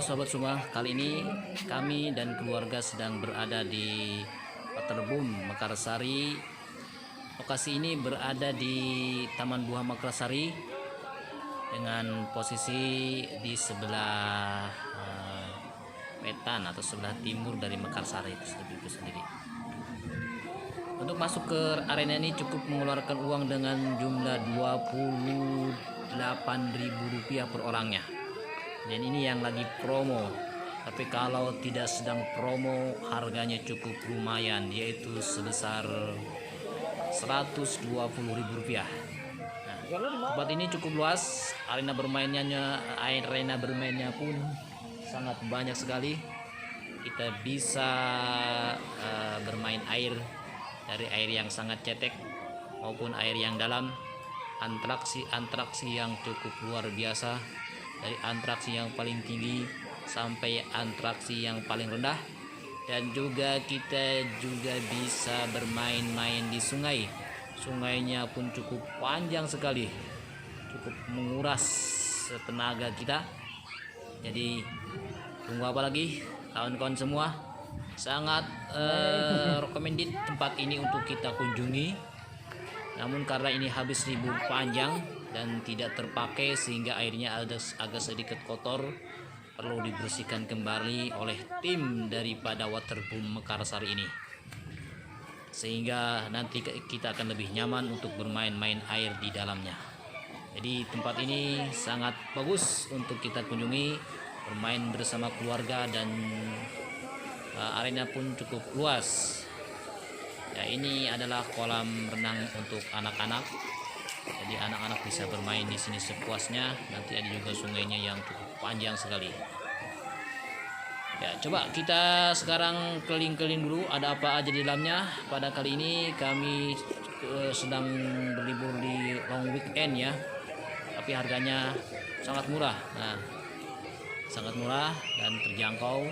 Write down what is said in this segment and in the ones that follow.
sobat semua, kali ini kami dan keluarga sedang berada di Waterboom Mekarsari. Lokasi ini berada di Taman Buah Mekarsari dengan posisi di sebelah wetan atau sebelah timur dari Mekarsari itu sendiri. Untuk masuk ke arena ini cukup mengeluarkan uang dengan jumlah Rp28.000 per orangnya. Dan ini yang lagi promo. Tapi kalau tidak sedang promo, harganya cukup lumayan, yaitu sebesar Rp120.000. Nah, tempat ini cukup luas. Arena bermainnya pun sangat banyak sekali. Kita bisa bermain air, dari air yang sangat cetek maupun air yang dalam. Atraksi yang cukup luar biasa, dari atraksi yang paling tinggi sampai atraksi yang paling rendah. Dan juga kita juga bisa bermain-main di sungai. Sungainya pun cukup panjang sekali, cukup menguras tenaga kita. Jadi tunggu apa lagi kawan-kawan semua? Sangat recommended tempat ini untuk kita kunjungi. Namun karena ini habis libur panjang dan tidak terpakai sehingga airnya agak sedikit kotor, perlu dibersihkan kembali oleh tim daripada Waterboom Mekarsari ini, sehingga nanti kita akan lebih nyaman untuk bermain-main air di dalamnya. Jadi tempat ini sangat bagus untuk kita kunjungi, bermain bersama keluarga, dan arena pun cukup luas. Ya, ini adalah kolam renang untuk anak-anak. Jadi anak-anak bisa bermain di sini sepuasnya. Nanti ada juga sungainya yang cukup panjang sekali. Ya, coba kita sekarang keliling-keliling dulu ada apa aja di dalamnya. Pada kali ini kami sedang berlibur di long weekend ya. Tapi harganya sangat murah. Nah, sangat murah dan terjangkau.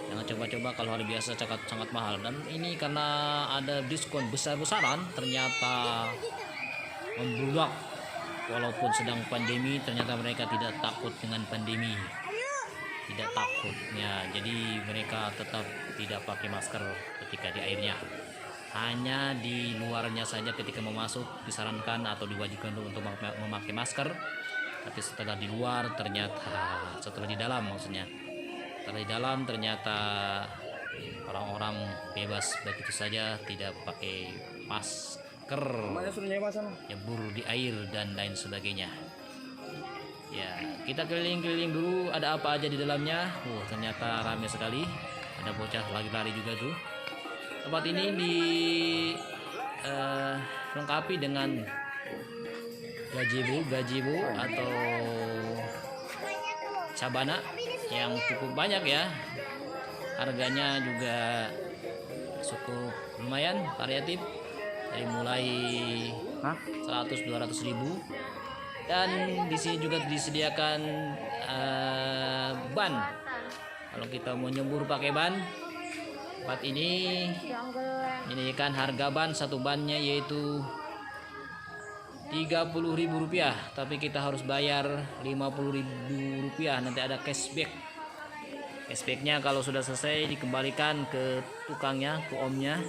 Jangan coba-coba kalau hari biasa sangat mahal. Dan ini karena ada diskon besar-besaran, ternyata membludak. Walaupun sedang pandemi, ternyata mereka tidak takut dengan pandemi. Tidak takut ya. Jadi mereka tetap tidak pakai masker ketika di airnya. Hanya di luarnya saja ketika mau masuk disarankan atau diwajibkan untuk memakai masker. Tapi setelah di luar ternyata, setelah di dalam maksudnya, setelah di dalam ternyata orang-orang bebas begitu saja, tidak pakai masker, nyebur di air dan lain sebagainya. Ya, kita keliling-keliling dulu ada apa aja di dalamnya. Ternyata ramai sekali. Ada bocah lari-lari juga tuh. Tempat ini dilengkapi dengan gazebo atau cabana yang cukup banyak ya. Harganya juga cukup lumayan, variatif, dari mulai 100-200 ribu. Dan di sini juga disediakan ban. Kalau kita mau nyembur pakai ban, tempat ini menyediakan harga ban, satu bannya yaitu Rp30.000, tapi kita harus bayar Rp50.000. Nanti ada cashback. Cashbacknya kalau sudah selesai dikembalikan ke tukangnya, ke omnya.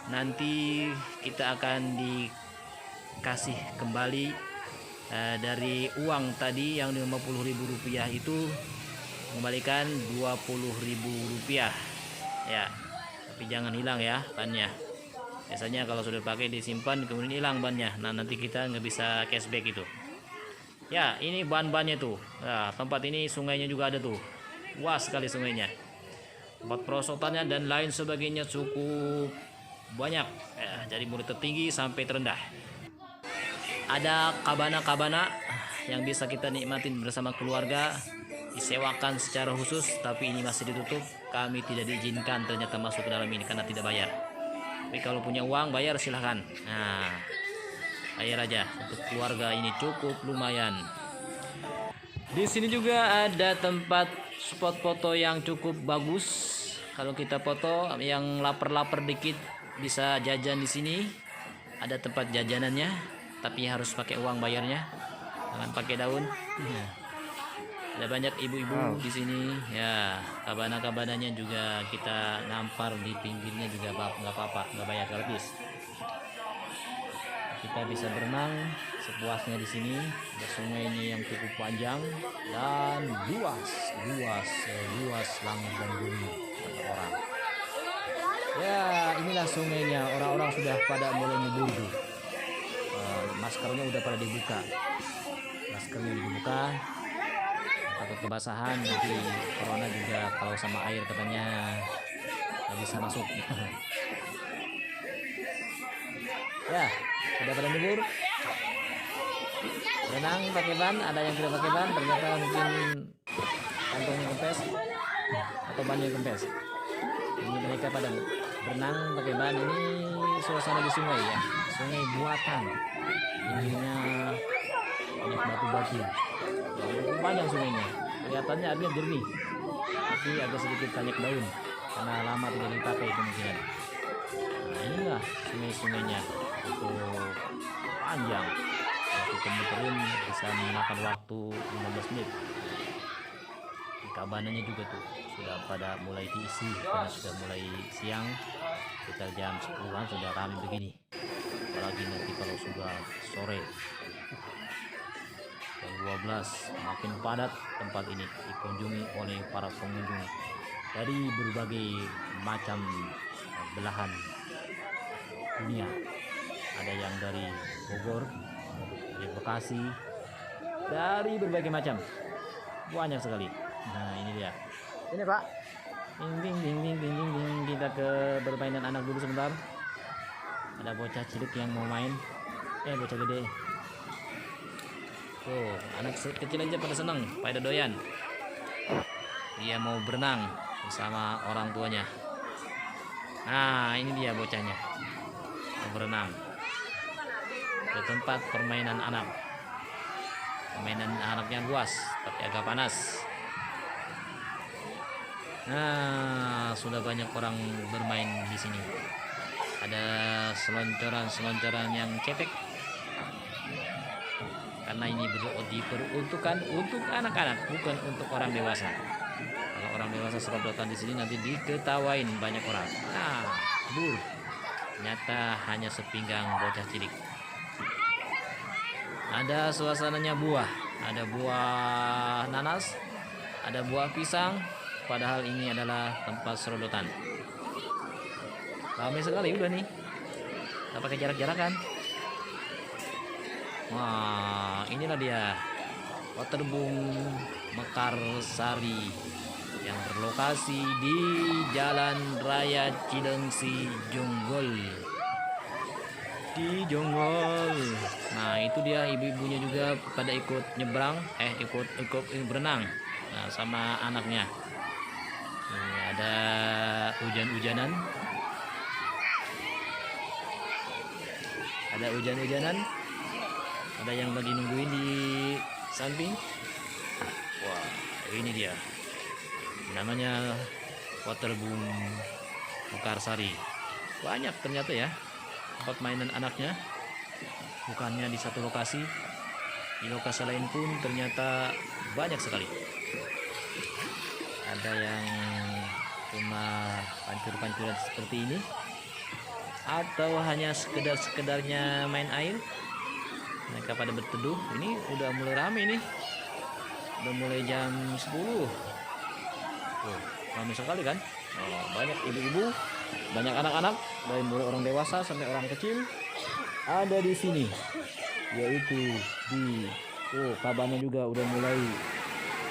Nanti kita akan dikasih kembali dari uang tadi yang Rp50.000 itu, kembalikan Rp20.000 ya. Tapi jangan hilang ya bannya. Biasanya kalau sudah pakai disimpan kemudian hilang bannya. Nah, nanti kita nggak bisa cashback itu. Ya, ini ban-bannya tuh. Nah, tempat ini sungainya juga ada tuh. Luas sekali sungainya. Tempat perosotannya dan lain sebagainya cukup banyak. Ya, dari mulai tertinggi sampai terendah. Ada kabana-kabana yang bisa kita nikmatin bersama keluarga. Disewakan secara khusus, tapi ini masih ditutup. Kami tidak diizinkan ternyata masuk ke dalam ini karena tidak bayar. Tapi kalau punya uang bayar silahkan. Nah, bayar aja. Untuk keluarga ini cukup lumayan. Di sini juga ada tempat spot foto yang cukup bagus. Kalau kita foto yang lapar-lapar dikit bisa jajan di sini. Ada tempat jajanannya, tapi harus pakai uang bayarnya. Jangan pakai daun. Ada banyak ibu-ibu di sini. Ya, kabana-kabananya juga kita nampar di pinggirnya juga nggak apa-apa, nggak bayar gratis. Kita bisa berenang sepuasnya di sini. Ada sungainya yang cukup panjang dan luas langit dan bumi kata orang. Ya, inilah sungainya. Orang-orang sudah pada mulai nyeburdu. Maskernya udah pada dibuka. Takut kebasahan, nanti corona juga kalau sama air katanya nggak bisa masuk. Ya, sudah pada nyebur. Renang pakai ban, ada yang tidak pakai ban, ternyata mungkin kantongnya kempes atau bannya kempes. Ini mereka pada berenang pakai ban. Ini suasana di sungai ya, sungai buatan. Ininya banyak batu-batu. Panjang sungainya, kelihatannya airnya jernih, tapi agak sedikit banyak daun karena lama tidak dipakai kemungkinan. Nah, inilah sungai-sungainya, cukup panjang. Waktu muterin bisa memakan waktu 15 menit. Kabananya juga tuh sudah pada mulai diisi karena sudah mulai siang, sekitar jam 10-an sudah ramai begini. Apalagi nanti kalau sudah sore jam 12 makin padat tempat ini dikunjungi oleh para pengunjung dari berbagai macam belahan dunia. Ada yang dari Bogor, dari Bekasi, dari berbagai macam, banyak sekali. Nah, ini dia. Ini Pak. Ding. Kita ke bermainan anak dulu sebentar. Ada bocah cilik yang mau main. Bocah gede. Tuh, anak kecil aja pada seneng, pada doyan. Dia mau berenang bersama orang tuanya. Nah, ini dia bocahnya. Mau berenang. Ke tempat permainan anak. Permainan anaknya luas, tapi agak panas. Nah, sudah banyak orang bermain di sini. Ada seloncoran yang cetek. Karena ini diperuntukkan untuk anak-anak, bukan untuk orang dewasa. Kalau orang dewasa serodotan di sini nanti diketawain banyak orang. Nah, ternyata hanya sepinggang bocah cilik. Ada suasananya buah, ada buah nanas, ada buah pisang. Padahal ini adalah tempat serodotan. Ramai sekali udah nih. Nggak pakai jarak-jarakan. Wah, inilah dia Waterboom Mekarsari yang berlokasi di Jalan Raya Cilengsi Jonggol. Di Jonggol. Nah, itu dia ibu-ibunya juga pada ikut nyebrang, ikut berenang. Nah, sama anaknya. Ini ada hujan-hujanan. Ada hujan-hujanan. Ada yang lagi nungguin di samping. Wah, ini dia. Namanya Waterboom Mekarsari. Banyak ternyata ya tempat mainan anaknya. Bukannya di satu lokasi. Di lokasi lain pun ternyata banyak sekali. Ada yang cuma pancur-pancuran seperti ini, atau hanya sekedarnya main air. Mereka pada berteduh. Ini udah mulai rame nih, udah mulai jam 10. Rame sekali kan. Banyak ibu-ibu, banyak anak-anak, dari mulai orang dewasa sampai orang kecil ada di sini, yaitu di kabannya juga udah mulai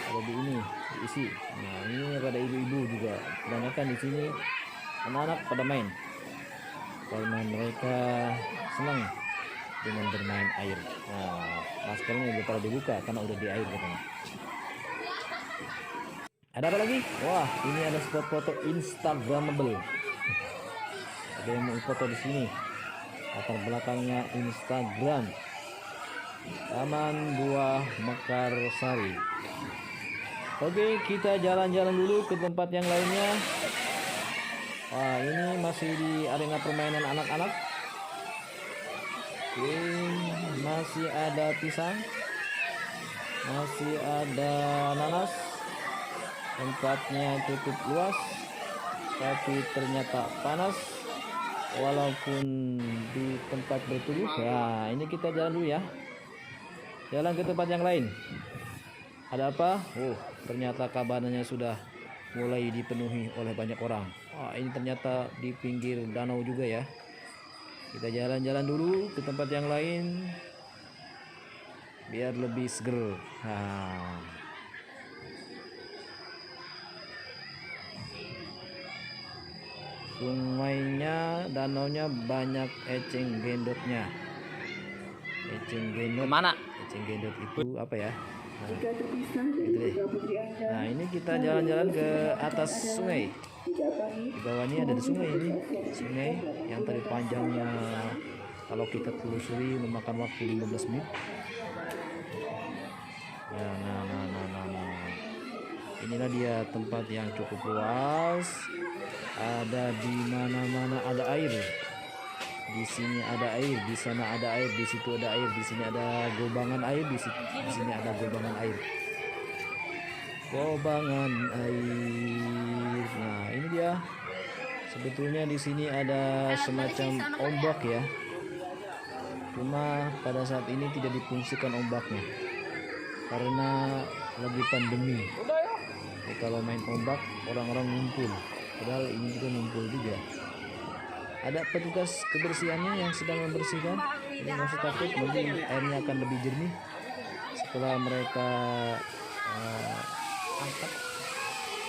ada di ini diisi. Nah, ini pada ibu-ibu juga kebanyakan di sini, anak-anak pada main karena mereka senang dengan bermain air. Nah, maskernya udah pada dibuka karena udah di air katanya. Ada apa lagi? Wah, ini ada spot foto instagramable. Ada yang mau foto di sini. Latar belakangnya Instagram. Taman Buah Mekarsari. Oke, kita jalan-jalan dulu ke tempat yang lainnya. Wah, ini masih di arena permainan anak-anak. Oke, masih ada pisang. masih ada nanas. Tempatnya cukup luas, tapi ternyata panas walaupun di tempat berteduh. Nah, ini kita jalan dulu ya, jalan ke tempat yang lain. Ada apa? Oh, ternyata kabananya sudah mulai dipenuhi oleh banyak orang. Ini ternyata di pinggir danau juga ya. Kita jalan-jalan dulu ke tempat yang lain biar lebih seger. Sungainya, danaunya banyak eceng gendotnya. Eceng gendot mana? Eceng gendot itu apa ya? Gitu deh. Nah, ini kita jalan-jalan ke atas sungai. Di bawahnya ada sungai ini, sungai yang tadi panjangnya kalau kita telusuri memakan waktu 15 menit. Ya, nah. Inilah dia tempat yang cukup luas. Ada di mana-mana ada air. Di sini ada air, di sana ada air, di situ ada air, di sini ada gobangan air, di sini ada gobangan air. Gobangan air. Nah, ini dia. Sebetulnya di sini ada semacam ombak ya. Cuma pada saat ini tidak difungsikan ombaknya karena lagi pandemi. Kalau main ombak orang-orang ngumpul. Padahal ini juga ngumpul juga. Ada petugas kebersihannya yang sedang membersihkan. Jadi nggak usah takut, nanti airnya akan lebih jernih setelah mereka angkat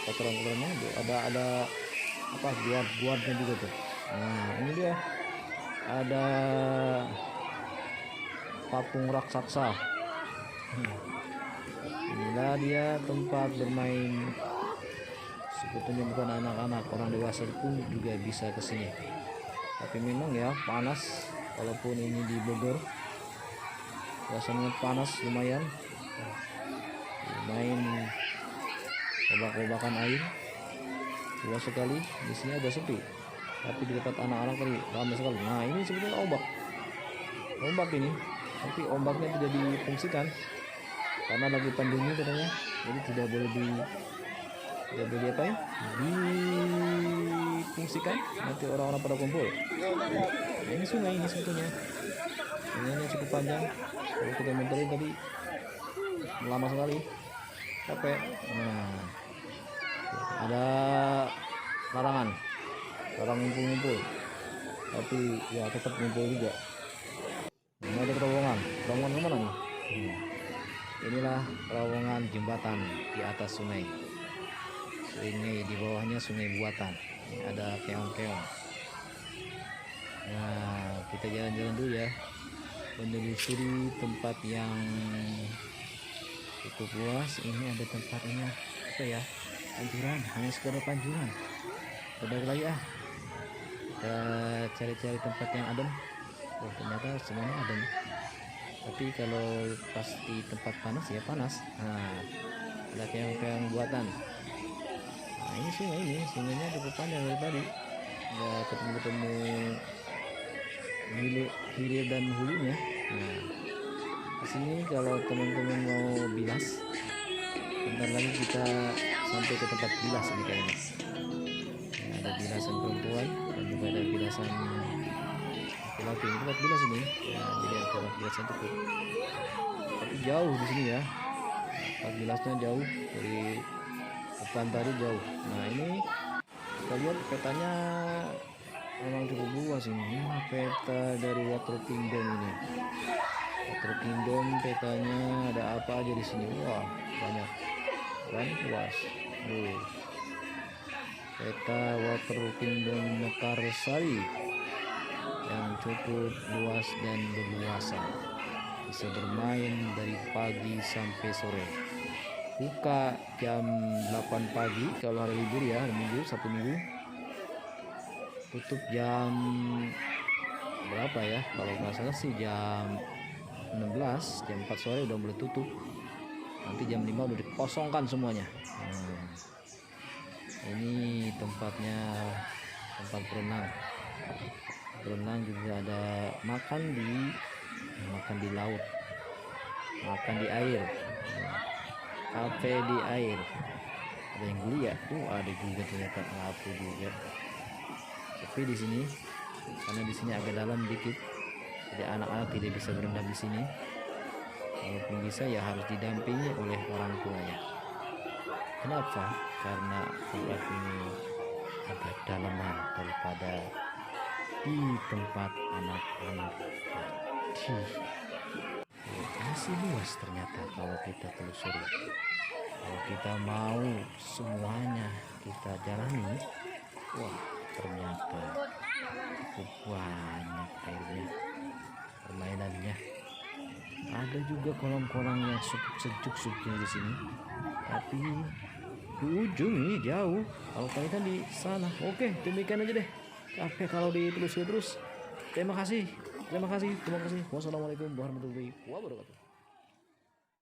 kotoran-kotorannya. Ada apa, guardnya juga tuh. Nah, ini dia ada patung raksasa. Inilah dia tempat bermain. Sebetulnya bukan anak-anak, orang dewasa pun juga bisa ke sini. Tapi memang ya panas, walaupun ini di Bogor. Suasananya panas lumayan. Main obak-obakan air. Luas sekali. Di sini agak sepi. Tapi di dekat anak-anak tadi ramai sekali. Nah, ini sebetulnya ombak. Ombak ini. Tapi ombaknya tidak difungsikan karena lagi pandemi katanya. Jadi tidak boleh diapain, difungsikan, nanti orang-orang pada kumpul. Nah, ini sungai ini sebetulnya. Sungainya cukup panjang. Kalau kita muterin tadi lama sekali, capek. Nah, ada larangan ngumpul-ngumpul, tapi ya tetap ngumpul juga. Ini ada terowongan kemana nih? Inilah terowongan jembatan di atas sungai. Ini di bawahnya sungai buatan. Ini ada keong-keong. Nah, kita jalan-jalan dulu ya, menelusuri tempat yang cukup luas. Ini ada tempatnya apa ya? Panjuran, hanya sekedar panjuran. Udah lagi ya. Kita cari-cari tempat yang adem. Oh, ternyata semuanya adem. Tapi kalau pas di tempat panas ya panas. Nah, ada keong-keong buatan. Nah, ini sungainya cukup panjang dari tadi. Ya, ketemu hilir dan hulunya. Nah, di sini kalau teman-teman mau bilas, bentar lagi kita sampai ke tempat bilas ini kayaknya. Nah, ada bilasan perempuan dan juga ada bilasan laki-laki. Ini tempat bilas ini. Ya, jadi ada tempat bilasan cukup. Tapi jauh di sini ya. Tempat bilasnya jauh dari depan tadi jauh. Nah, ini kita lihat petanya memang cukup luas ini. Peta dari Water Kingdom ini. Water Kingdom petanya ada apa aja di sini? Wah, banyak dan luas. Peta Water Kingdom Mekarsari yang cukup luas dan berluasa. Bisa bermain dari pagi sampai sore. Buka jam 8 pagi kalau hari libur ya, hari Minggu, Sabtu Minggu. Tutup jam berapa ya? Kalau nggak salah sih jam 16, jam 4 sore udah boleh tutup. Nanti jam 5 udah dikosongkan semuanya. Ini tempatnya, tempat berenang juga ada, makan di laut. makan di air, kafe di air. Ada yang beli ya? Tuh ada juga ternyata ngapung juga. Tapi di sini karena di sini agak dalam dikit, jadi anak-anak tidak bisa berenang di sini. Walaupun bisa ya harus didampingi oleh orang tuanya. Kenapa? Karena tempat ini agak dalaman daripada di tempat anak-anak tadi. Masih luas ternyata kalau kita telusuri. Kalau kita mau semuanya kita jalani, wah ternyata cukup banyak airnya, permainannya. Ada juga kolam-kolam yang cukup sejuk di sini, tapi di ujung ini jauh. Kalau kalian di sana, oke, demikian aja deh. Capek kalau ditelusuri terus. Terima kasih. Wassalamualaikum warahmatullahi wabarakatuh.